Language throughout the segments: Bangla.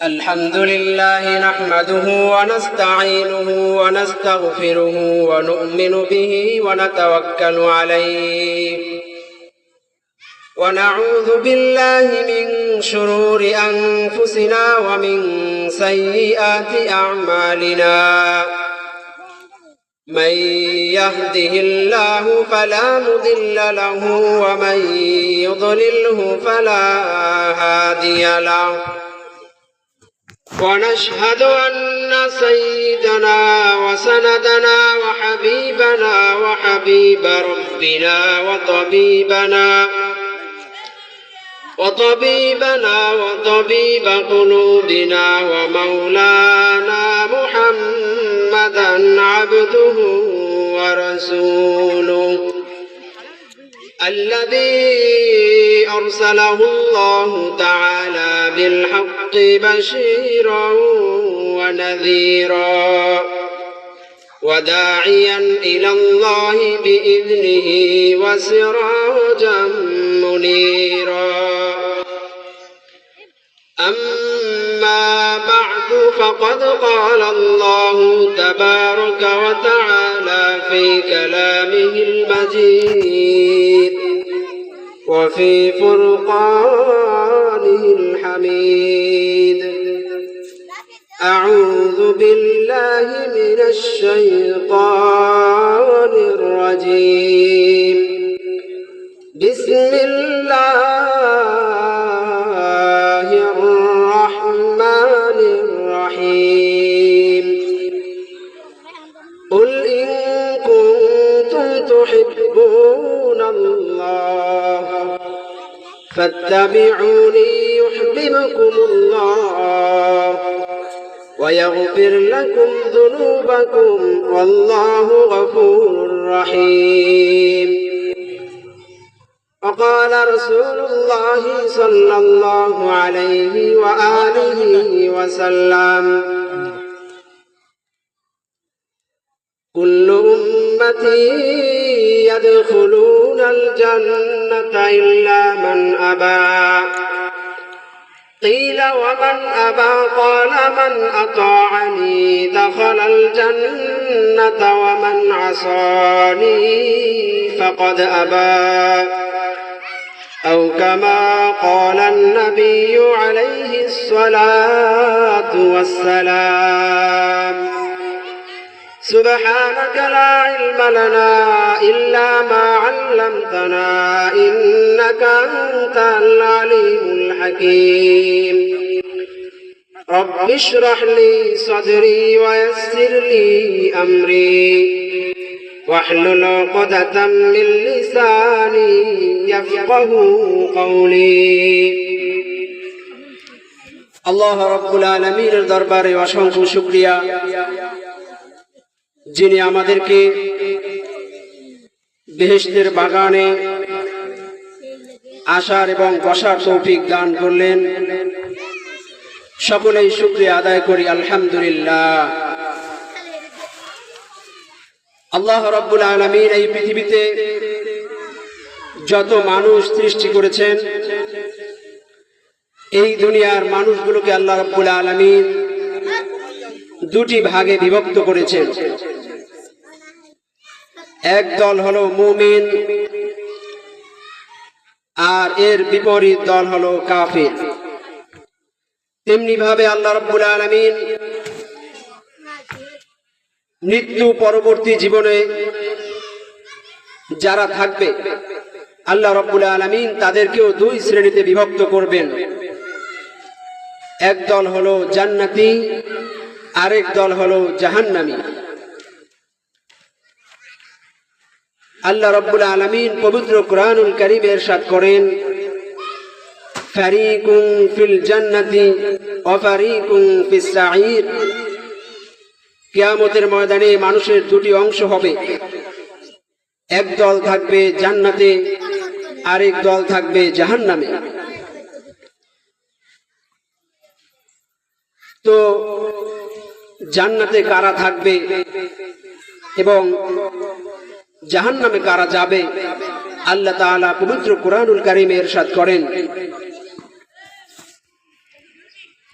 الحمد لله نحمده ونستعينه ونستغفره ونؤمن به ونتوكل عليه ونعوذ بالله من شرور أنفسنا ومن سيئات أعمالنا من يهده الله فلا مضل له ومن يضلله فلا هادي له ونشهد أن سيدنا وسندنا وحبيبنا وحبيب ربنا وطبيب قلوبنا ومولانا محمدا عبده ورسوله الذي أرسله الله تعالى بالحق بشيرا ونذيرا وداعيا إلى الله بإذنه وسراجا منيرا أما بعد فقد قال الله تبارك وتعالى في كلامه المجيد وفي فرقانه الحميد أعوذ بالله من الشيطان الرجيم بسم الله الرحمن الرحيم قل إن كنتم تحبون الله فاتبعوني يحببكم الله ويغفر لكم ذنوبكم والله غفور رحيم وقال رسول الله صلى الله عليه وآله وسلم كل أمتي يدخلون الجنة إلا من أبى قيل ومن أبى قال من أطاعني دخل الجنة ومن عصاني فقد أبى أو كما قال النبي عليه الصلاة والسلام سبحانك لا علم لنا إلا ما علمتنا إنك أنت العليم الحكيم رب اشرح لي صدري ويسر لي أمري واحلل عقدة من لساني يفقه قولي الله رب العالمين দরবারে অসংখ্য শুকরিয়া যিনি আমাদেরকে বেহেশতের বাগানে আসার এবং বসার তৌফিক দান করলেন সকলেই শুকরিয়া আদায় করি আলহামদুলিল্লাহ আল্লাহ রাব্বুল আলামিন এই পৃথিবীতে যত মানুষ সৃষ্টি করেছেন এই দুনিয়ার মানুষগুলোকে আল্লাহ রাব্বুল আলামিন দুটি ভাগে বিভক্ত করেছেন এক দল হলো মুমিন আর এর বিপরীত দল হলো কাফির তেমনি ভাবে আল্লাহ রাব্বুল আলামিন মৃত্যু পরবর্তী জীবনে যারা থাকবে আল্লাহ রাব্বুল আলামিন তাদেরকেও দুই শ্রেণীতে বিভক্ত করবেন এক দল হলো জান্নাতি আরেক দল হলো জাহান্নামী আল্লাহ রাব্বুল আলামিন পবিত্র কোরআনুল কারীমে ইরশাদ করেন ফারিকুন ফিল জান্নাতি ওয়া ফারিকুন ফিস সাঈর কিয়ামতের ময়দানে মানুষের দুটি অংশ হবে এক দল থাকবে জান্নাতে আরেক দল থাকবে জাহান্নামে তো জান্নাতে কারা থাকবে এবং জাহান্নামে কারা যাবে আল্লাহ তাআলা পবিত্র কোরআনুল কারীমে ইরশাদ করেন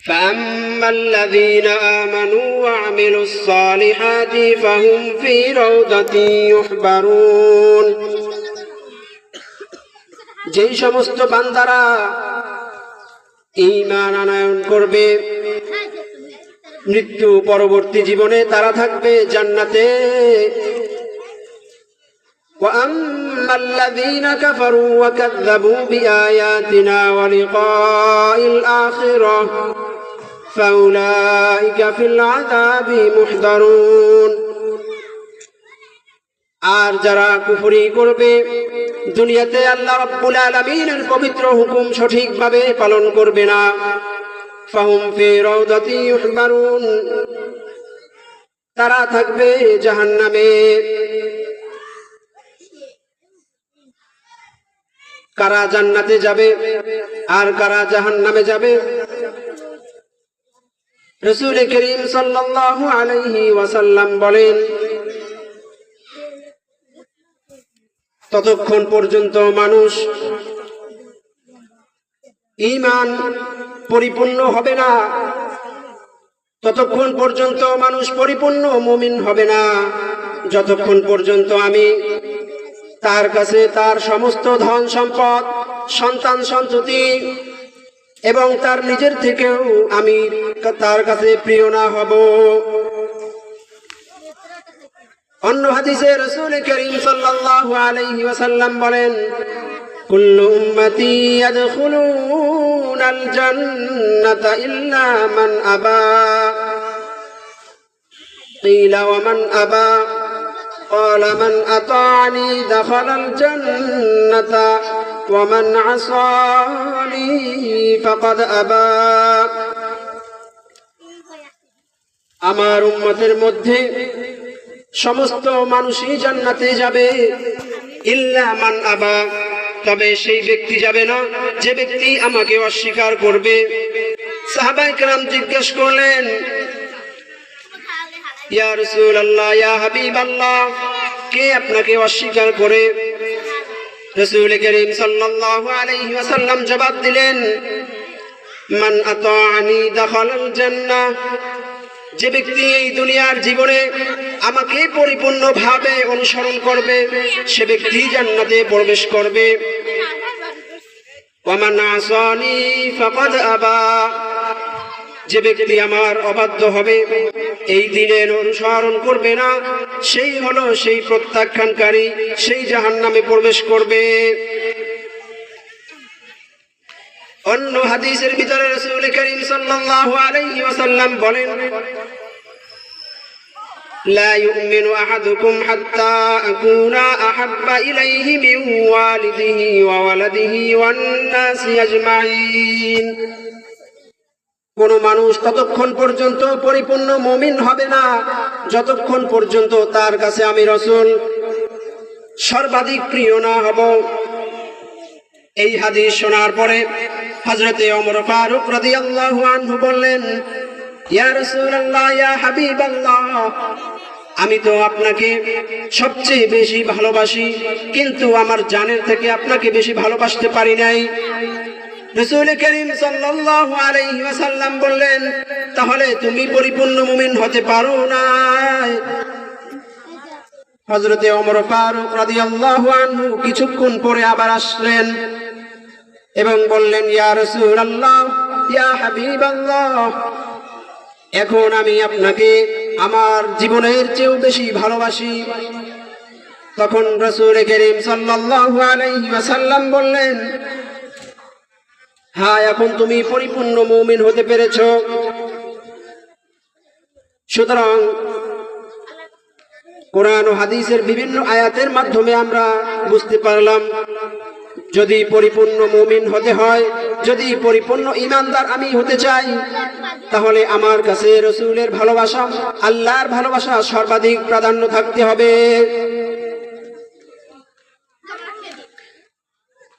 فأما الذين آمنوا وعملوا الصالحات فهم في روضة يحبرون যেই সমস্ত বান্দারা ঈমান আনয়ন করবে মৃত্যু পরবর্তী জীবনে তারা থাকবে জান্নাতে وأما الذين كفروا وكذبوا بآياتنا ولقاء الآخرة فأولئك في العذاب محضرون আর যারা কুফরি করবে দুনিয়াতে আল্লাহ রাব্বুল আলামিনের পবিত্র হুকুম সঠিকভাবে পালন করবে না ফাহুম ফি রাউদাতি ইউহবারুন তারা থাকবে জাহান্নামে কারা জান্নাতে যাবে আর কারা জাহান্নামে যাবে রাসূল করিম সাল্লাল্লাহু আলাইহি ওয়াসাল্লাম বলেন ততক্ষণ পর্যন্ত মানুষ ঈমান পরিপূর্ণ হবে না ততক্ষণ পর্যন্ত মানুষ পরিপূর্ণ মুমিন হবে না যতক্ষণ পর্যন্ত আমি তার কাছে তার সমস্ত ধন সম্পদ সন্তান সন্ততি এবং তার নিজের থেকেও আমি তার কাছে প্রিয় না হব অন্য হাদিসে রাসূল করিম সাল্লাল্লাহু আলাইহি ওয়াসাল্লাম বলেন কুল্লু উম্মতি ইয়াদখুলুনাল জান্নাতা ইল্লা মান আবা কিলা ওয়া মান আবা قال من أطاعني دخل الجنة ومن عصاني فقد أبى আমার উম্মতের মধ্যে সমস্ত মানুষই জান্নাতে যাবে ইল্লা মান আবা তবে সেই ব্যক্তি যাবে না যে ব্যক্তি আমাকে অস্বীকার করবে সাহাবায়ে কেরাম জিজ্ঞেস করলেন ইয়া রাসূলুল্লাহ ইয়া হাবিবাল্লাহ কে আপনাকে অস্বীকার করে রাসূল করিম সাল্লাল্লাহু আলাইহি ওয়াসাল্লাম জবাব দিলেন মান আতাআনি দাখালাল জান্নাহ যে ব্যক্তি এই দুনিয়ার জীবনে আমাকে পরিপূর্ণভাবে অনুসরণ করবে সে ব্যক্তি জান্নাতে প্রবেশ করবে ওয়া মান আসানি ফাকাদ আবা যে ব্যক্তি আমার অবাধ্য হবে এই দিনের অনুসরণ করবে না সেই হলো সেই প্রত্যাখ্যানকারী সেই জাহান্নামে প্রবেশ করবে অন্য হাদিসের ভিতরে রাসূল করিম সাল্লাল্লাহু আলাইহি ওয়াসাল্লাম বলেন لا يؤمن أحدكم حتى أكون أحب إليه من والده وولده والناس أجمعين কোন মানুষ ততক্ষণ পর্যন্ত পরিপূর্ণ মুমিন হবে না যতক্ষণ পর্যন্ত তার কাছে আমি রাসূল সর্বাধিক প্রিয় না হব এই হাদিস শোনার পরে হযরতে ওমর ফারুক রাদিয়াল্লাহু আনহু বললেন ইয়া রাসূলুল্লাহ ইয়া হাবিবাল্লাহ আমি তো আপনাকে সবচেয়ে বেশি ভালোবাসি কিন্তু আমার জানের থেকে আপনাকে বেশি ভালোবাসতে পারি নাই রাসূল করিম সাল্লাল্লাহু আলাইহি ওয়াসাল্লাম বললেন তাহলে তুমি পরিপূর্ণ মুমিন হতে পারো না হযরতে ওমর ফারুক রাদিয়াল্লাহু আনহু কিছুক্ষণ পরে আবার আসলেন এবং বললেন ইয়া রাসূলুল্লাহ ইয়া হাবিবাল্লাহ এখন আমি আপনাকে আমার জীবনের চেয়েও বেশি ভালোবাসি তখন রাসূল করিম সাল্লাল্লাহু আলাইহি ওয়াসাল্লাম বললেন হ্যাঁ এখন তুমি পরিপূর্ণ মুমিন হতে পেরেছো সুতরাং কোরআন ও হাদিসের বিভিন্ন আয়াতের মাধ্যমে আমরা বুঝতে পারলাম যদি পরিপূর্ণ মুমিন হতে হয় যদি পরিপূর্ণ ঈমানদার আমি হতে চাই তাহলে আমার কাছে রাসূলের ভালোবাসা আল্লাহর ভালোবাসা সর্বাধিক প্রাধান্য থাকতে হবে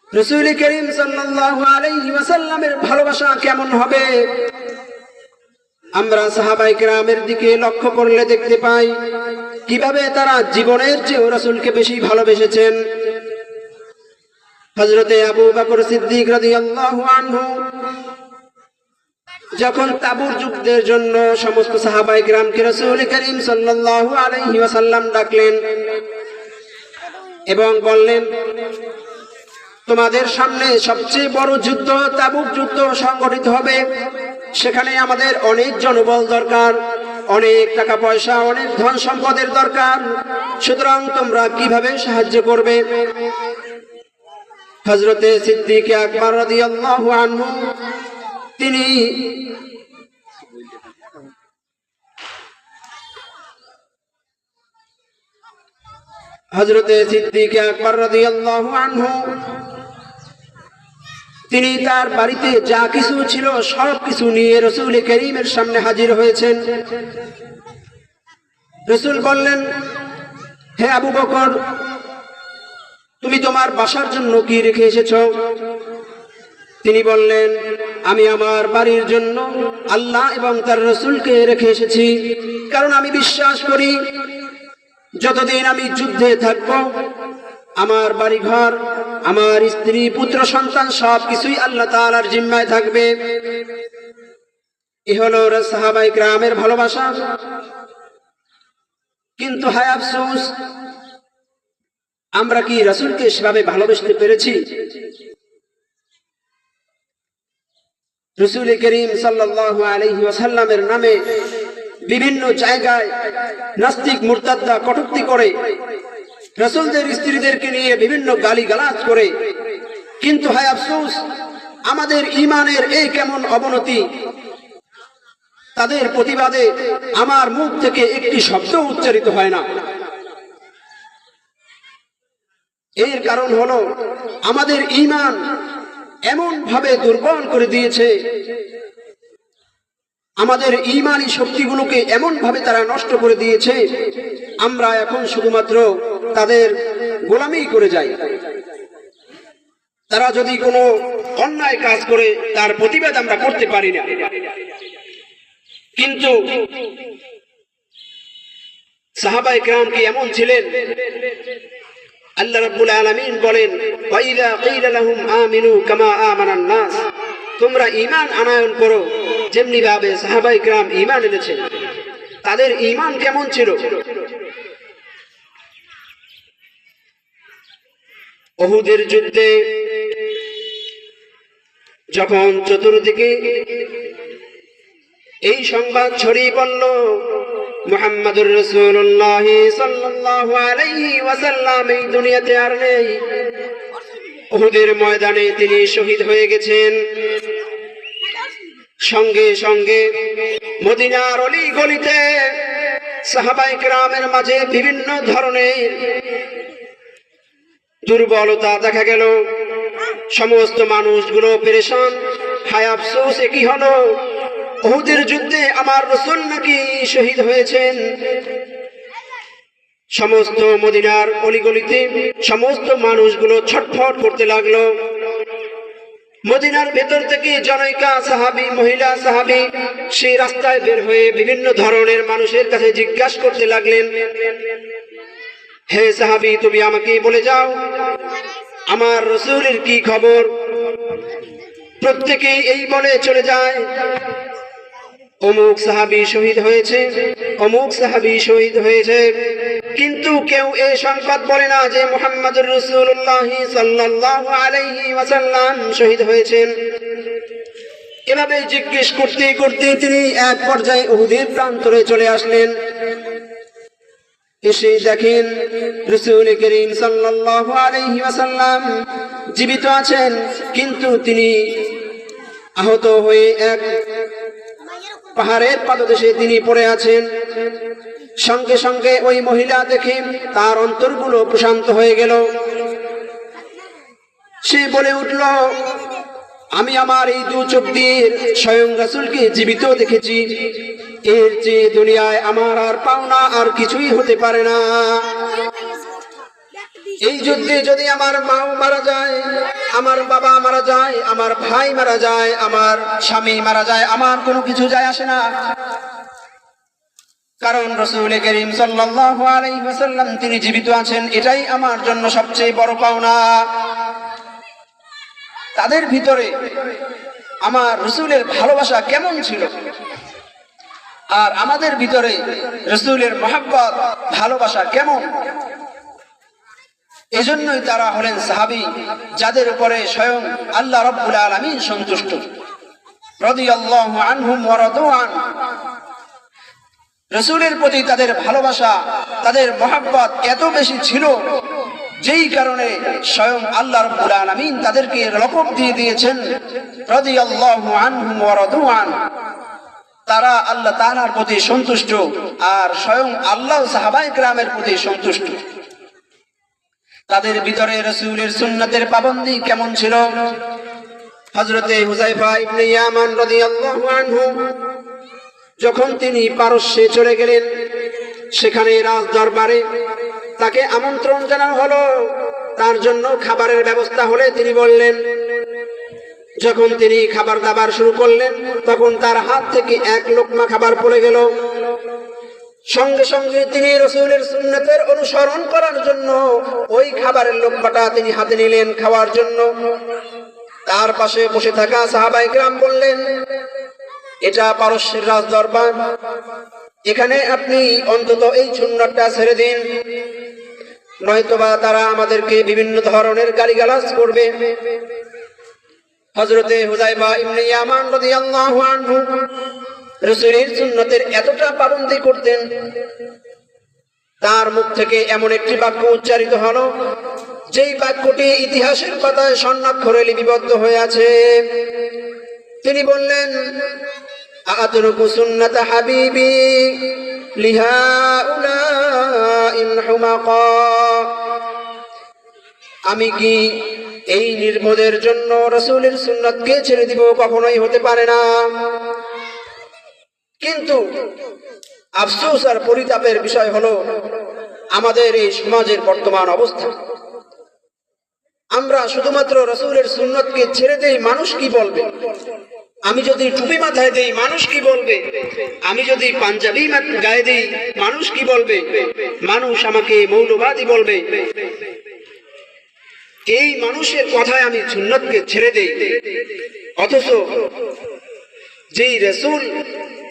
রাসূল করিম সাল্লাল্লাহু আলাইহি ওয়াসাল্লামের ভালোবাসা কেমন হবে আমরা সাহাবায়ে কেরামের দিকে লক্ষ্য করলে দেখতে পাই কিভাবে তারা জীবনের চেয়ে রাসূলকে বেশি ভালোবেসেছেন হযরতে আবু বকর সিদ্দিক রাদিয়াল্লাহু আনহু যখন তাবুক যুদ্ধের জন্য সমস্ত সাহাবায়ে কিরামকে রাসূল করিম সাল্লাল্লাহু আলাইহি ওয়াসাল্লাম ডাকলেন এবং বললেন, তোমাদের সামনে সবচেয়ে বড় যুদ্ধ তাবুক যুদ্ধ সংগঠিত হবে। সেখানে আমাদের অনেক জনবল দরকার, অনেক টাকা পয়সা, অনেক ধন সম্পদের দরকার। সুতরাং তোমরা কিভাবে সাহায্য করবে? হযরতে সিদ্দিক আকবর রাদিয়াল্লাহু আনহু তিনি হযরতে সিদ্দিক আকবর রাদিয়াল্লাহু আনহু তিনি তার বাড়িতে যা কিছু ছিল সব কিছু নিয়ে রাসূল করিমের সামনে হাজির হয়েছেন। রাসূল বললেন, হে আবু বকর, তুমি তোমার বাসার জন্য কি রেখে এসেছো? তিনি বললেন, আমি আমার বাড়ির জন্য আল্লাহ এবং তার রাসূলকে রেখে এসেছি, কারণ আমি বিশ্বাস করি যতদিন আমি যুদ্ধে থাকব আমার বাড়িঘর, আমার স্ত্রী, পুত্র সন্তান সবকিছুই আল্লাহ তাআলার জিম্মায় থাকবে। এ হলো সাহাবায়ে কিরামের ভালোবাসা। কিন্তু হায় আফসোস, আমরা কি রাসূলকে সেভাবে ভালোবাসতে পেরেছি? রাসূল করিম সাল্লাল্লাহু আলাইহি ওয়াসাল্লামের নামে বিভিন্ন জায়গায় নাস্তিক মুরতাদরা কটূক্তি করে, রাসূলদের স্ত্রীদেরকে নিয়ে বিভিন্ন গালিগালাজ করে। কিন্তু হায় আফসোস, আমাদের ঈমানের এই কেমন অবনতি! তাদের প্রতিবাদে আমার মুখ থেকে একটি শব্দ উচ্চারিত হয় না। এর কারণ হলো আমাদের ঈমান এমন ভাবে দুর্বল করে দিয়েছে, আমাদের ঈমানি শক্তিগুলোকে এমন ভাবে তারা নষ্ট করে দিয়েছে, আমরা এখন শুধুমাত্র তাদের গোলামি করে যাই। তারা যদি কোনো অন্যায় কাজ করে তার প্রতিবাদ আমরা করতে পারি না। কিন্তু সাহাবায়ে কিরাম কি এমন ছিলেন? আল্লাহ রাব্বুল আলামিন বলেন, ওয়াইদা কিলা লাহুম আমিনু কামা আমানান নাস, তোমরা ঈমান আনয়ন করো যেমনি ভাবে সাহাবায়ে কিরাম ঈমান এনেছেন। তাদের ঈমান কেমন ছিল? উহুদের যুদ্ধে যখন চতুর্দিকে এই সংবাদ ছড়িয়ে পড়ল মুহাম্মদুর রাসূলুল্লাহ সাল্লাল্লাহু আলাইহি ওয়াসাল্লাম এই দুনিয়াতে আর নেই, উহুদের ময়দানে তিনি শহীদ হয়ে গেছেন, সঙ্গে সঙ্গে মদিনার অলি গলিতে সাহাবায়ে কিরামের মাঝে বিভিন্ন ধরনের দুর্বলতা দেখা গেল। সমস্ত মানুষগুলো পেরেশান। হায় আফসোস, কি হলো? উহুদের যুদ্ধে আমার রাসূল নাকি শহীদ হয়েছেন। সমস্ত মদিনার অলিগলিতে সমস্ত মানুষগুলো ছটফট করতে লাগলো। মদিনার ভেতর থেকে জনৈকা সাহাবী, মহিলা সাহাবী সেই রাস্তায় বের হয়ে বিভিন্ন ধরনের মানুষের কাছে জিজ্ঞাসা করতে লাগলেন, হে সাহাবী, তুমি আমাকে বলে যাও আমার রাসূলের কি খবর? প্রত্যেকেই এই বলে চলে যায়, অমুক সাহাবী শহীদ হয়েছে, অমুক সাহাবী শহীদ হয়েছে। কিন্তু কেউ এই সংবাদ বলে না যে মুহাম্মদুর রাসূলুল্লাহ সাল্লাল্লাহু আলাইহি ওয়াসাল্লাম শহীদ হয়েছেন। এভাবে জিজ্ঞেস করতে করতে তিনি এক পর্যায়ে উহুদের প্রান্তরে চলে আসলেন। এসে দেখেন রাসূল করিম সাল্লাল্লাহু আলাইহি ওয়াসাল্লাম জীবিত আছেন, কিন্তু তিনি আহত হয়ে এক পাহাড়ের পাদদেশে তিনি পড়ে আছেন। সঙ্গে সঙ্গে ওই মহিলা দেখে তার অন্তরগুলো প্রশান্ত হয়ে গেল। সে বলে উঠল, আমি আমার এই দু চোখ দিয়ে স্বয়ং রাসূলকে জীবিত দেখেছি, এর চেয়ে দুনিয়ায় আমার আর পাওনা আর কিছুই হতে পারে না। এই যুদ্ধে যদি আমার মাও মারা যায়, আমার বাবা মারা যায়, আমার ভাই মারা যায়, আমার স্বামী মারা যায়, আমার কোনো কিছু যায় আসে না, কারণ রাসূল করিম সাল্লাল্লাহু আলাইহি ওয়াসাল্লাম তিনি জীবিত আছেন, এটাই আমার জন্য সবচেয়ে বড় পাওনা। তাদের ভিতরে আমার রাসূলের ভালোবাসা কেমন ছিল, আর আমাদের ভিতরে রাসূলের মহব্বত ভালোবাসা কেমন। এজন্যই তারা হলেন সাহাবী, যাদের উপরে স্বয়ং আল্লাহ রাব্বুল আলামিন সন্তুষ্ট। রাদিয়াল্লাহু আনহুম ওয়া রাদু আন। রাসূলের প্রতি তাদের ভালোবাসা, তাদের মহব্বত এত বেশি ছিল, যেই কারণে স্বয়ং আল্লাহ রাব্বুল আলামিন তাদেরকে লকব দিয়ে দিয়েছেন রাদিয়াল্লাহু আনহুম ওয়া রাদু আন। তারা আল্লাহ তাআলার প্রতি সন্তুষ্ট, আর স্বয়ং আল্লাহ সাহাবায়ে কেরামের প্রতি সন্তুষ্ট। তাদের ভিতরে রাসূলের সুন্নাতের পাবন্দী কেমন ছিল। হযরতে হুযায়ফা ইবনে ইয়ামান রাদিয়াল্লাহু আনহু যখন তিনি পারস্যে চলে গেলেন, সেখানে রাজ দরবারে তাকে আমন্ত্রণ জানানো হলো, তার জন্য খাবারের ব্যবস্থা হলে তিনি বললেন। যখন তিনি খাবার দাবার শুরু করলেন, তখন তার হাত থেকে এক লোকমা খাবার পড়ে গেল। সঙ্গে সঙ্গে তিনি রাসূলের সুন্নাতের অনুসরণ করার জন্য ওই খাবারের লোকমাটা তিনি হাতে নিলেন খাওয়ার জন্য। তার পাশে বসে থাকা সাহাবায়ে কেরাম বললেন, এটা পারস্যের রাজ দরবার, এখানে আপনি অন্তত এই সুন্নাতটা ছেড়ে দিন, নয়তোবা তারা আমাদেরকে বিভিন্ন ধরনের গালিগালাজ করবে। হযরতে হুযায়ফা ইবনে ইয়ামান রাদিয়াল্লাহু আনহু রাসূলের সুন্নাতের এতটা পাবন্দী করতেন, তার মুখ থেকে এমন একটি বাক্য উচ্চারিত হলো, যেই বাক্যটি ইতিহাসের পাতায় স্বর্ণাক্ষরে লিপিবদ্ধ হয়ে আছে। তিনি বললেন, আতরুকু সুন্নাতা হাবিবি লিহাউলাইল হুমাকা। আমি কি এই নির্বোধের জন্য রাসূলের সুন্নাতকে ছেড়ে দিব? কখনোই হতে পারে না। কিন্তু আফসোস আর পরিতাপের বিষয় হলো আমাদের এই সমাজের বর্তমান অবস্থা। আমরা শুধুমাত্র রাসূলের সুন্নাতকে ছেড়ে দেই, মানুষ কি বলবে। আমি যদি টুপি মাথায় দেই, মানুষ কি বলবে। আমি যদি পাঞ্জাবি গায়ে দেই, মানুষ কি বলবে। মানুষ আমাকে মৌলবাদী বলবে। এই মানুষের কথায় আমি সুন্নাতকে ছেড়ে দেই, অথচ যেই রাসূল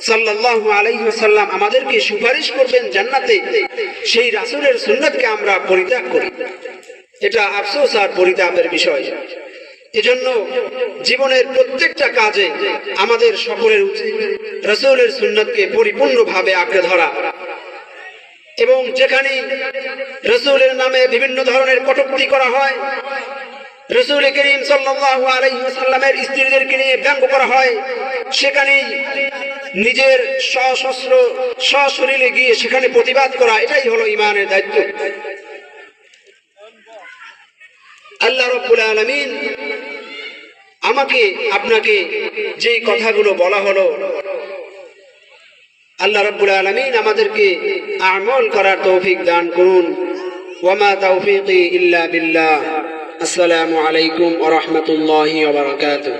সাল্লাল্লাহু আলাইহি ওয়াসাল্লাম আমাদেরকে সুপারিশ করবেন জান্নাতে, সেই রাসূলের সুন্নাতকে আমরা পরিত্যাগ করি। এটা আফসোস আর পরিতাপের বিষয়। এজন্য জীবনের প্রত্যেকটা কাজে আমাদের সকলের উচিত রাসূলের সুন্নাতকে পরিপূর্ণভাবে আঁকড়ে ধরা, এবং যেখানে রাসূলের নামে বিভিন্ন ধরনের কটূক্তি করা হয়, রাসূল করিম সাল্লাল্লাহু আলাইহি ওয়াসাল্লামের স্ত্রীদেরকে নিয়ে ব্যঙ্গ করা হয়, সেখানে নিজের সশস্ত্র সশরীরে গিয়ে সেখানে প্রতিবাদ করা, এটাই হলো ঈমানের দায়িত্ব। আল্লাহ রাব্বুল আলামিন আমাকে আপনাকে যে কথাগুলো বলা হলো, আল্লাহ রাব্বুল আলামিন আমাদেরকে আমল করার তৌফিক দান করুন। ওয়া মা তাওফীকি ইল্লা বিল্লাহ। আসসালামু আলাইকুম ওয়া রাহমাতুল্লাহি ওয়া বারাকাতুহু।